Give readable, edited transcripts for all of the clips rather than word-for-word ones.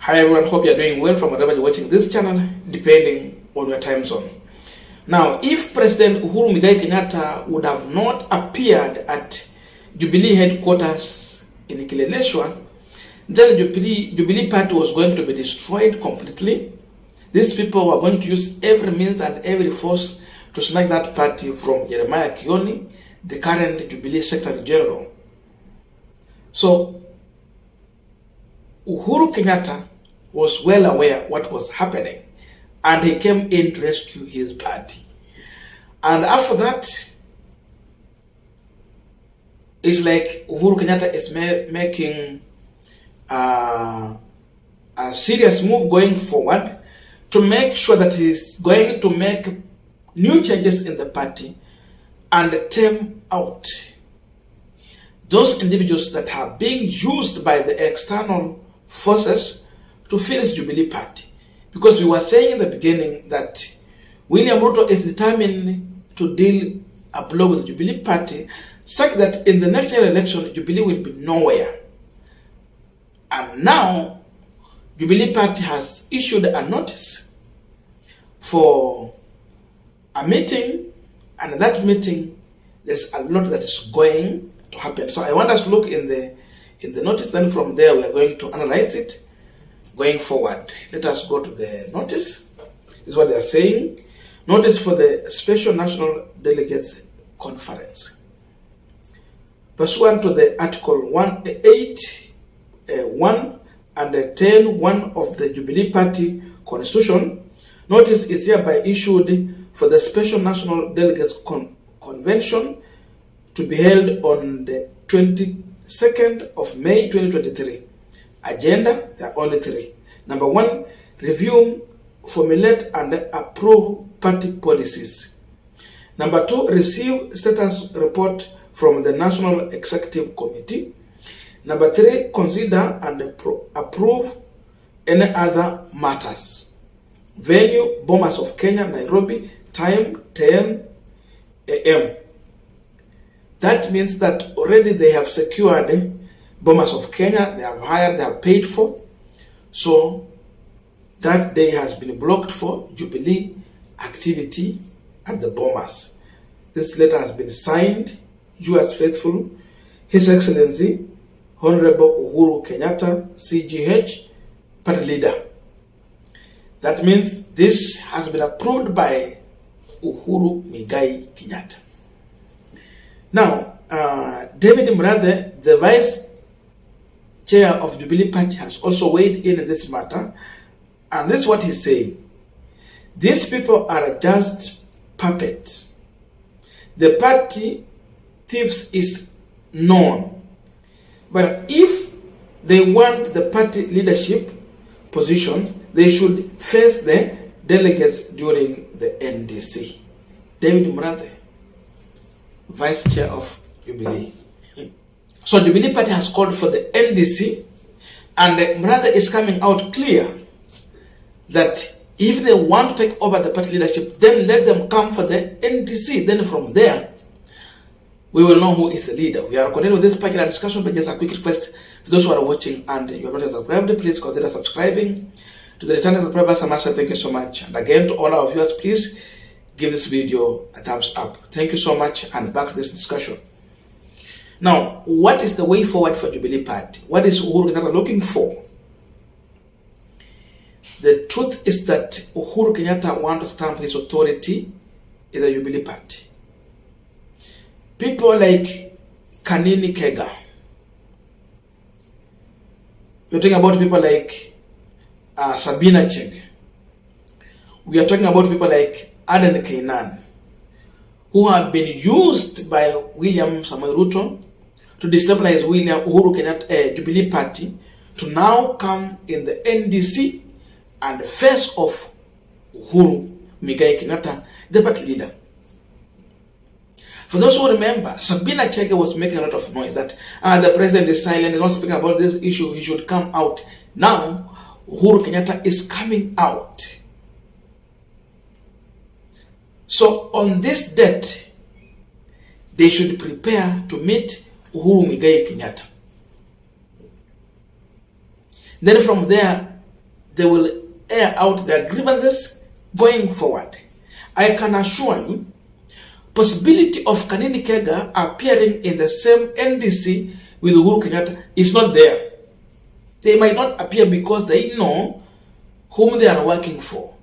Hi everyone, hope you're doing well from wherever you're watching this channel, depending on your time zone. Now, if President Uhuru Kenyatta would have not appeared at Jubilee headquarters in Kileleshwa, then the Jubilee party was going to be destroyed completely. These people were going to use every means and every force to smack that party from Jeremiah Kioni, the current Jubilee Secretary General. So, Uhuru Kenyatta was well aware what was happening, and he came in to rescue his party. And after that, it's like Uhuru Kenyatta is making a serious move going forward to make sure that he's going to make new changes in the party and turn out those individuals that are being used by the external forces to finish Jubilee party. Because we were saying in the beginning that William Ruto is determined to deal a blow with the Jubilee party such that in the next year election, Jubilee will be nowhere. And now, Jubilee party has issued a notice for a meeting, and that meeting, there's a lot that is going to happen. So I want us to look in the notice, then from there we are going to analyze it going forward. Let us go to the notice. This is what they are saying. Notice for the Special National Delegates Conference. Pursuant to the Article 1 and 10.1 of the Jubilee Party Constitution, notice is hereby issued for the Special National Delegates Convention to be held on the 22nd of May 2023. Agenda, there are only three. Number 1, review, formulate and approve party policies. Number 2, receive status report from the National Executive Committee. Number 3, consider and approve any other matters. Venue, Bomas of Kenya, Nairobi, time 10 a.m. That means that already they have secured Bomas of Kenya, they have hired, they have paid for. So that day has been blocked for Jubilee activity at the Bomas. This letter has been signed, yours faithful, His Excellency, Honorable Uhuru Kenyatta, CGH, party leader. That means this has been approved by Uhuru Kenyatta. Now, David Murathe, the Vice Chair of Jubilee Party, has also weighed in this matter, and this is what he's saying. These people are just puppets. The party thieves is known, but if they want the party leadership positions, they should face the delegates during the NDC. David Murathe, Vice Chair of Jubilee. So Jubilee Party has called for the NDC, and Murathe is coming out clear that if they want to take over the party leadership, then let them come for the NDC. Then from there, we will know who is the leader. We are continuing with this particular discussion, but just a quick request for those who are watching and you have not subscribed, please consider subscribing. To the returning subscribers, I must say thank you so much. And again, to all our viewers, please give this video a thumbs up. Thank you so much, and back to this discussion. Now, what is the way forward for Jubilee Party? What is Uhuru Kenyatta looking for? The truth is that Uhuru Kenyatta wants to stamp his authority in the Jubilee Party. People like Kanini Kega. We're talking about people like Sabina Kaynan. We are talking about people like Kanini Kaynan, who have been used by William Samoei Ruto to destabilize Uhuru Kenyatta Jubilee Party to now come in the NDC and face off Uhuru Kenyatta, the party leader. For those who remember, Sabina Kaynan was making a lot of noise that the president is silent, he's not speaking about this issue, he should come out. Now, Uhuru Kenyatta is coming out. So on this date, they should prepare to meet Uhuru Kenyatta. Then from there, they will air out their grievances going forward. I can assure you, possibility of Kanini Kega appearing in the same NDC with Uhuru Kenyatta is not there. They might not appear because they know whom they are working for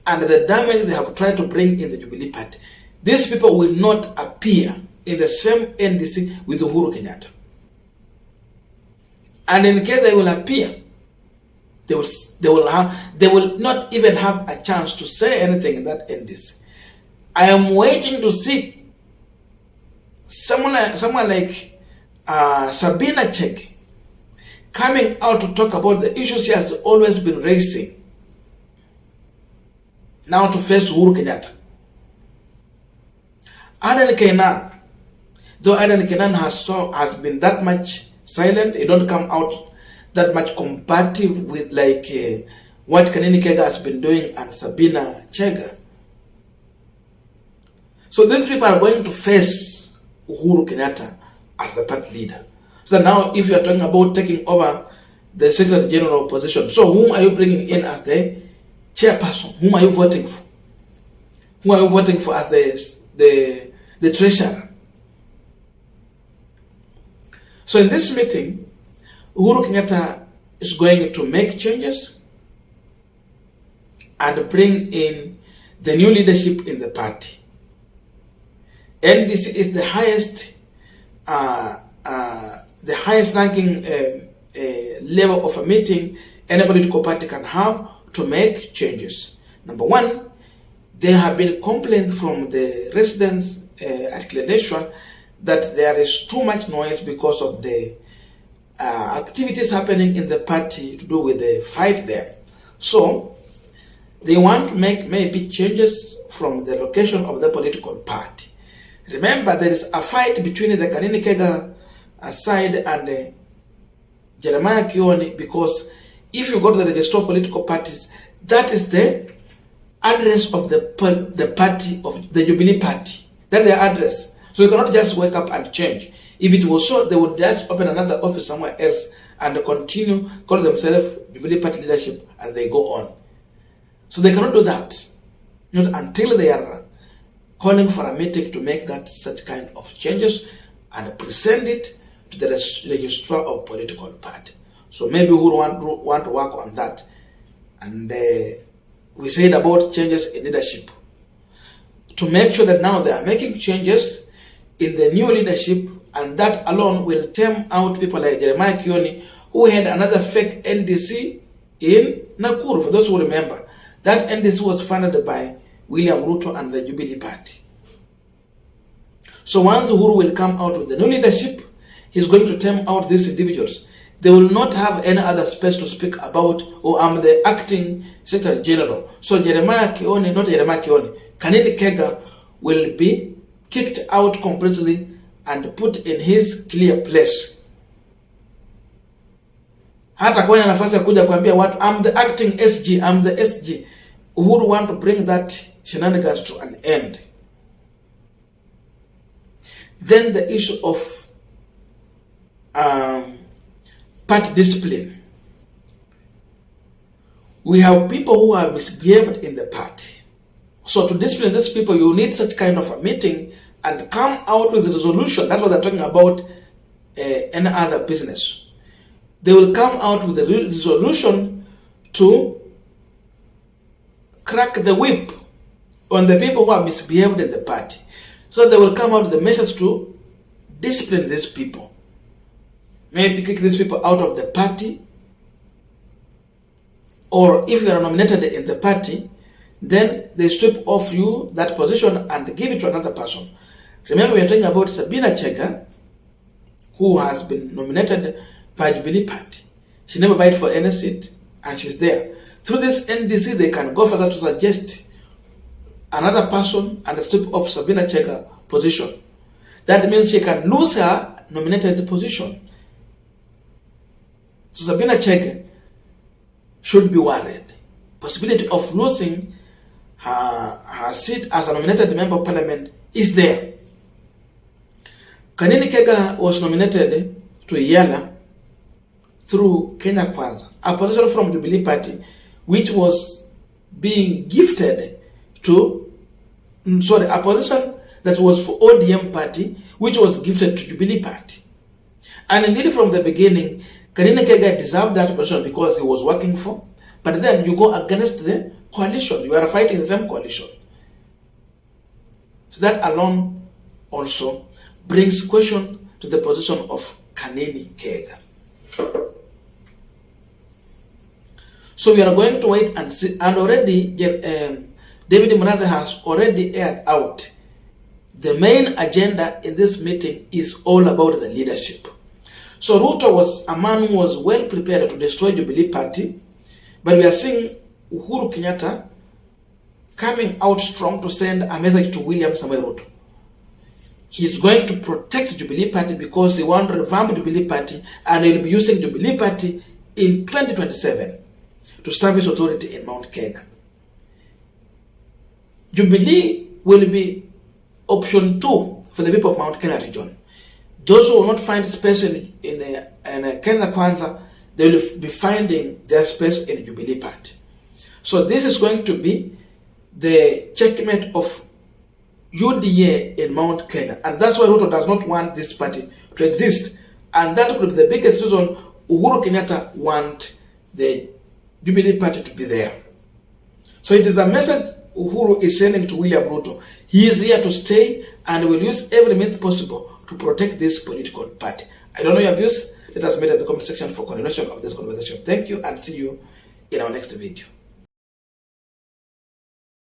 and the damage they have tried to bring in the Jubilee party. These people will not appear in the same NDC with Uhuru Kenyatta. And in case they will appear, they will not even have a chance to say anything in that NDC. I am waiting to see someone like Sabina Kaynan coming out to talk about the issues she has always been raising, now to face Uhuru Kenyatta. Kaynan, though Kaynan has been that much silent, he don't come out that much combative with like what Kanini Kega has been doing and Sabina Kaynan. So these people are going to face Uhuru Kenyatta as the party leader. So now if you are talking about taking over the Secretary General position, so whom are you bringing in as the chairperson? Whom are you voting for? Who are you voting for as the treasurer? So in this meeting, Uhuru Kenyatta is going to make changes and bring in the new leadership in the party. NDC is the highest ranking level of a meeting any political party can have to make changes. Number one, there have been complaints from the residents at Clear that there is too much noise because of the activities happening in the party to do with the fight there. So they want to make maybe changes from the location of the political party. Remember, there is a fight between the Kanini Kega side and Jeremiah Kioni, because if you go to the register of political parties, that is the address of the party, of the Jubilee party. That's their address. So you cannot just wake up and change. If it was so, they would just open another office somewhere else and continue, call themselves Jubilee party leadership, and they go on. So they cannot do that, not until they are calling for a meeting to make that such kind of changes and present it to the registrar of political party. So maybe we want to work on that. And we said about changes in leadership, to make sure that now they are making changes in the new leadership, and that alone will term out people like Jeremiah Kioni, who had another fake NDC in Nakuru. For those who remember, that NDC was funded by William Ruto and the Jubilee party. So once Uhuru will come out with the new leadership, he's going to term out these individuals. They will not have any other space to speak about, oh, I'm the acting Secretary General. So Jeremiah Kioni, not Jeremiah Kioni, Kanini Kega will be kicked out completely and put in his clear place. Hata kwa nafasi ya kuja kuambia what, I'm the acting SG, I'm the SG. Uhuru want to bring that shenanigans to an end. Then the issue of party discipline. We have people who are misbehaved in the party. So to discipline these people, you need such kind of a meeting and come out with a resolution. That's what they're talking about, any other business. They will come out with a resolution to crack the whip on the people who are misbehaved in the party. So they will come out with a message to discipline these people. Maybe kick these people out of the party, or if you are nominated in the party, then they strip off you that position and give it to another person. Remember, we are talking about Sabina Kaynan, who has been nominated by Jubilee party. She never vied for any seat, and she's there. Through this NDC, they can go further to suggest another person and strip off Sabina Kaynan position. That means she can lose her nominated position. So Sabina Kaynan should be worried. Possibility of losing her seat as a nominated member of parliament is there. Kanini Kega was nominated to Yala through Kenya Kwanza, a position from Jubilee party, which was being gifted to, a position that was for ODM party, which was gifted to Jubilee party. And indeed from the beginning, Kanini Kega deserved that position because he was working for, but then you go against the coalition. You are fighting the same coalition. So that alone also brings question to the position of Kanini Kega. So we are going to wait and see. And already, David Murathe has already aired out the main agenda in this meeting is all about the leadership. So Ruto was a man who was well prepared to destroy Jubilee party, but we are seeing Uhuru Kenyatta coming out strong to send a message to William Samoei Ruto. He's going to protect Jubilee party because he wants to revamp Jubilee party, and he'll be using Jubilee party in 2027 to establish authority in Mount Kenya. Jubilee will be option 2 for the people of Mount Kenya region. Those who will not find space in Kenya Kwanza, they will be finding their space in Jubilee party. So this is going to be the checkmate of UDA in Mount Kenya. And that's why Ruto does not want this party to exist. And that could be the biggest reason Uhuru Kenyatta want the Jubilee party to be there. So it is a message Uhuru is sending to William Ruto. He is here to stay and will use every means possible to protect this political party. I don't know your views. Let us meet at the comment section for continuation of this conversation. Thank you and see you in our next video.